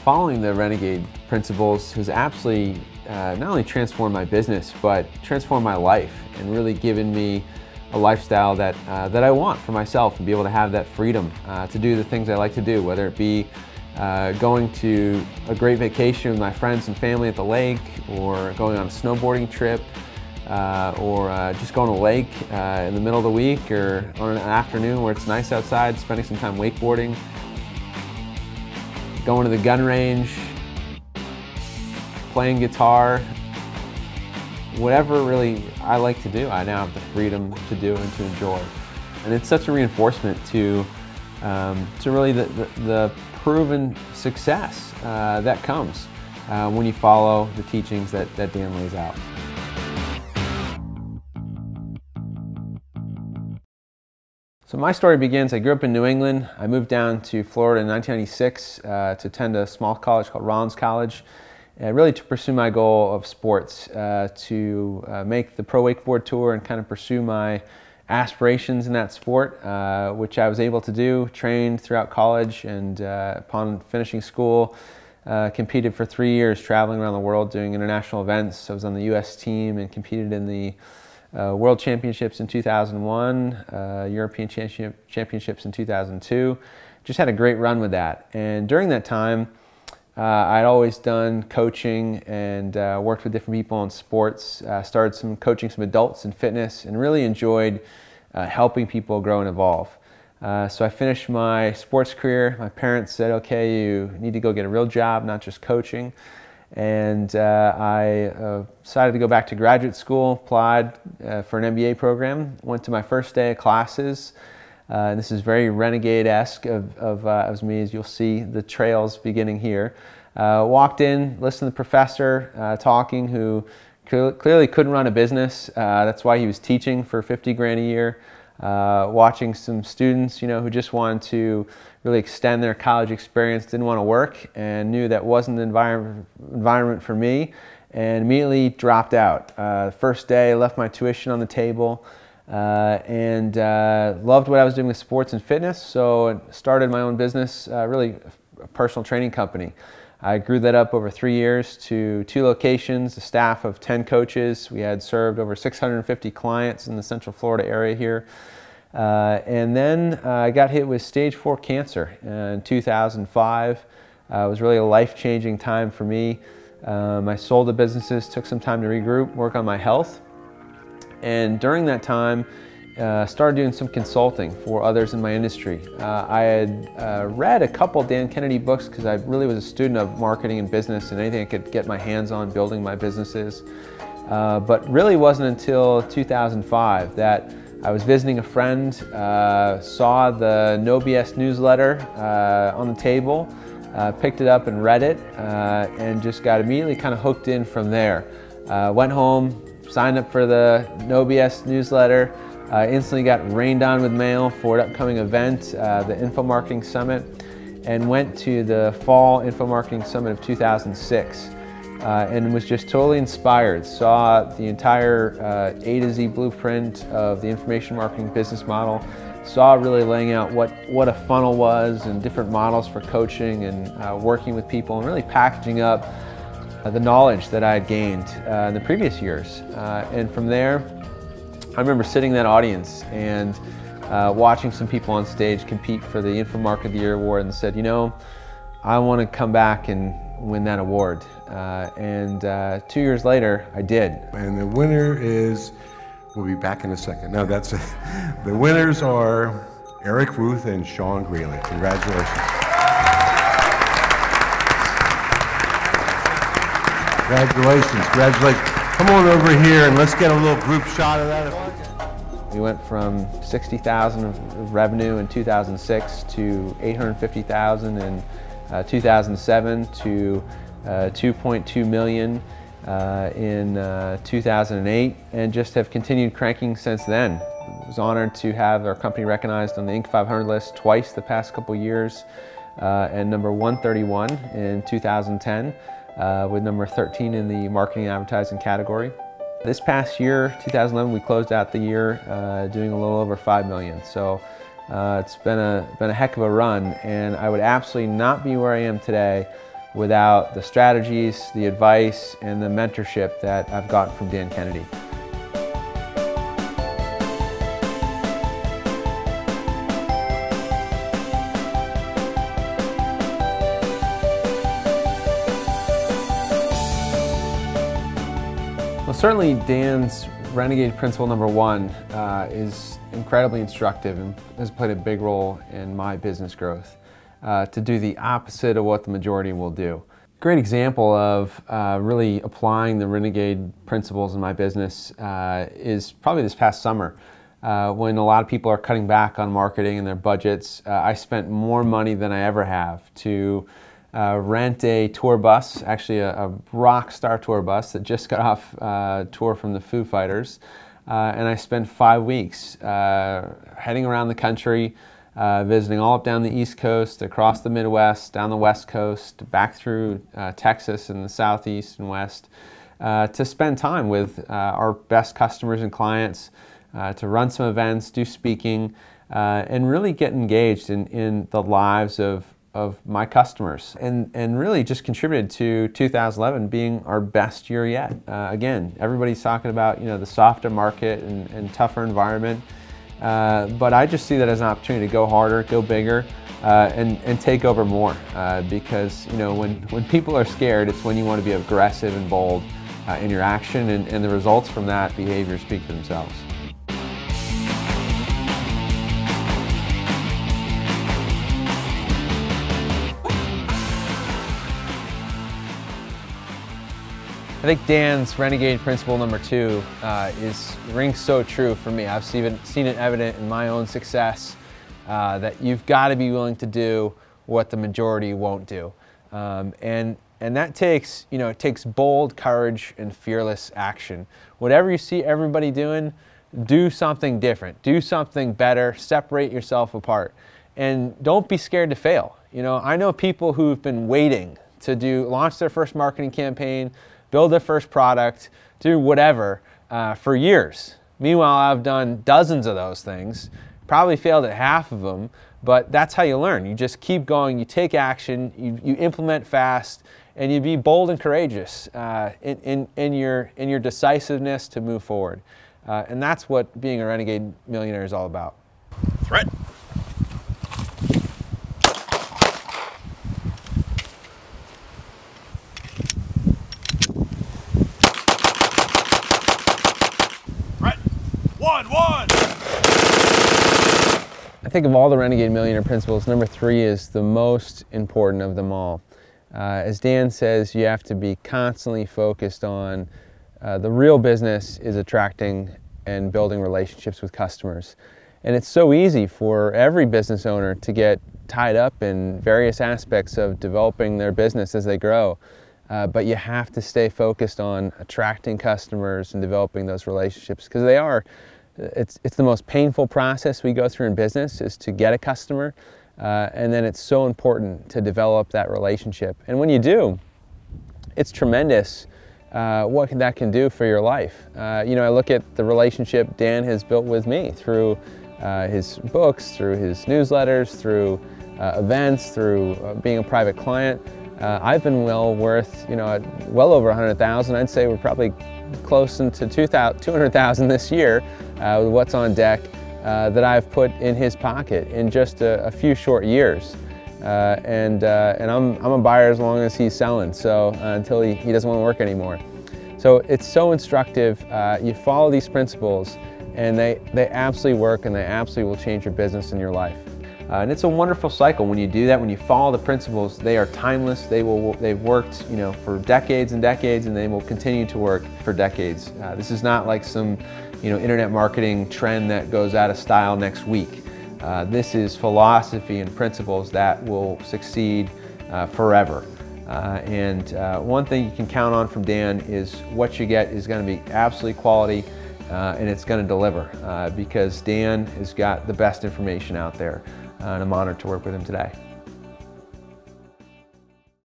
Following the Renegade principles has absolutely not only transformed my business, but transformed my life and really given me a lifestyle that I want for myself, and be able to have that freedom to do the things I like to do, whether it be going to a great vacation with my friends and family at the lake, or going on a snowboarding trip, or just going to a lake in the middle of the week, or on an afternoon where it's nice outside, spending some time wakeboarding, going to the gun range, playing guitar. Whatever really I like to do, I now have the freedom to do and to enjoy. And it's such a reinforcement to really the proven success that comes when you follow the teachings that Dan lays out. So my story begins, I grew up in New England. I moved down to Florida in 1996 to attend a small college called Rollins College, really to pursue my goal of sports, to make the pro wakeboard tour and kind of pursue my aspirations in that sport, which I was able to do, trained throughout college, and upon finishing school, competed for 3 years, traveling around the world doing international events. I was on the US team and competed in the World Championships in 2001, European Championships in 2002. Just had a great run with that. And during that time, I'd always done coaching and worked with different people in sports. Started coaching some adults in fitness, and really enjoyed helping people grow and evolve. So I finished my sports career. My parents said, okay, you need to go get a real job, not just coaching. And I decided to go back to graduate school, applied for an MBA program, went to my first day of classes. And this is very Renegade-esque of me, as you'll see the trails beginning here. Walked in, listened to the professor talking, who clearly couldn't run a business. That's why he was teaching for 50 grand a year. Watching some students, who just wanted to really extend their college experience, didn't want to work, and knew that wasn't the environment for me, and immediately dropped out. The first day, left my tuition on the table, and loved what I was doing with sports and fitness, so I started my own business, really a personal training company. I grew that up over 3 years to 2 locations, a staff of 10 coaches. We had served over 650 clients in the Central Florida area here. And then I got hit with stage 4 cancer in 2005. It was really a life-changing time for me. I sold the businesses, took some time to regroup, work on my health. And during that time, started doing some consulting for others in my industry. I had read a couple Dan Kennedy books because I really was a student of marketing and business and anything I could get my hands on building my businesses. But really wasn't until 2005 that I was visiting a friend, saw the No BS newsletter on the table, picked it up and read it, and just got immediately kind of hooked in from there. Went home, signed up for the No BS newsletter, instantly got rained on with mail for an upcoming event, the Info Marketing Summit, and went to the Fall Info Marketing Summit of 2006. And was just totally inspired. Saw the entire A to Z blueprint of the information marketing business model. Saw really laying out what a funnel was and different models for coaching and working with people, and really packaging up the knowledge that I had gained in the previous years. And from there, I remember sitting in that audience and watching some people on stage compete for the Info Market of the Year award, and said, I want to come back and win that award. And 2 years later, I did. And the winner is, we'll be back in a second. No, that's it. The winners are Eric Ruth and Sean Greeley. Congratulations. Congratulations, congratulations. Come on over here and let's get a little group shot of that. We went from 60,000 of revenue in 2006 to 850,000 in 2007 to 2.2 million in 2008, and just have continued cranking since then. I was honored to have our company recognized on the Inc. 500 list twice the past couple years, and number 131 in 2010, with number 13 in the marketing and advertising category. This past year, 2011, we closed out the year doing a little over 5 million. So it's been a heck of a run, and I would absolutely not be where I am today without the strategies, the advice, and the mentorship that I've gotten from Dan Kennedy. Well, certainly Dan's Renegade Principle number 1 is incredibly instructive and has played a big role in my business growth. To do the opposite of what the majority will do. Great example of really applying the Renegade principles in my business is probably this past summer. When a lot of people are cutting back on marketing and their budgets, I spent more money than I ever have to rent a tour bus, actually a rock star tour bus that just got off tour from the Foo Fighters. And I spent 5 weeks heading around the country, visiting all up down the East Coast, across the Midwest, down the West Coast, back through Texas and the Southeast and West, to spend time with our best customers and clients, to run some events, do speaking, and really get engaged in the lives of my customers, and really just contributed to 2011 being our best year yet. Again, everybody's talking about the softer market and tougher environment, but I just see that as an opportunity to go harder, go bigger, and take over more. Because when people are scared, it's when you want to be aggressive and bold in your action, and the results from that behavior speak for themselves. I think Dan's Renegade Principle number 2 rings so true for me. I've seen it evident in my own success that you've got to be willing to do what the majority won't do, and that takes it takes bold courage and fearless action. Whatever you see everybody doing, do something different, do something better, separate yourself apart, and don't be scared to fail. I know people who've been waiting to launch their first marketing campaign, build their first product, do whatever for years. Meanwhile, I've done dozens of those things, probably failed at half of them, but that's how you learn. You just keep going, you take action, you implement fast, and you be bold and courageous in your decisiveness to move forward. And that's what being a renegade millionaire is all about. Threat. I think of all the Renegade Millionaire principles, number 3 is the most important of them all. As Dan says, you have to be constantly focused on the real business is attracting and building relationships with customers. And it's so easy for every business owner to get tied up in various aspects of developing their business as they grow. But you have to stay focused on attracting customers and developing those relationships, because it's the most painful process we go through in business, is to get a customer, and then it's so important to develop that relationship. And when you do, it's tremendous what that can do for your life. I look at the relationship Dan has built with me through his books, through his newsletters, through events, through being a private client. I've been well worth, well over 100,000. I'd say we're probably close to 200,000 this year with what's on deck that I've put in his pocket in just a few short years. And I'm a buyer as long as he's selling, so until he doesn't want to work anymore. So it's so instructive. You follow these principles, and they absolutely work, and they absolutely will change your business and your life. And it's a wonderful cycle when you do that. When you follow the principles, they are timeless. They've worked, for decades and decades, and they will continue to work for decades. This is not like some, internet marketing trend that goes out of style next week. This is philosophy and principles that will succeed forever. And one thing you can count on from Dan is what you get is going to be absolutely quality, and it's going to deliver, because Dan has got the best information out there. And I'm honored to work with him today.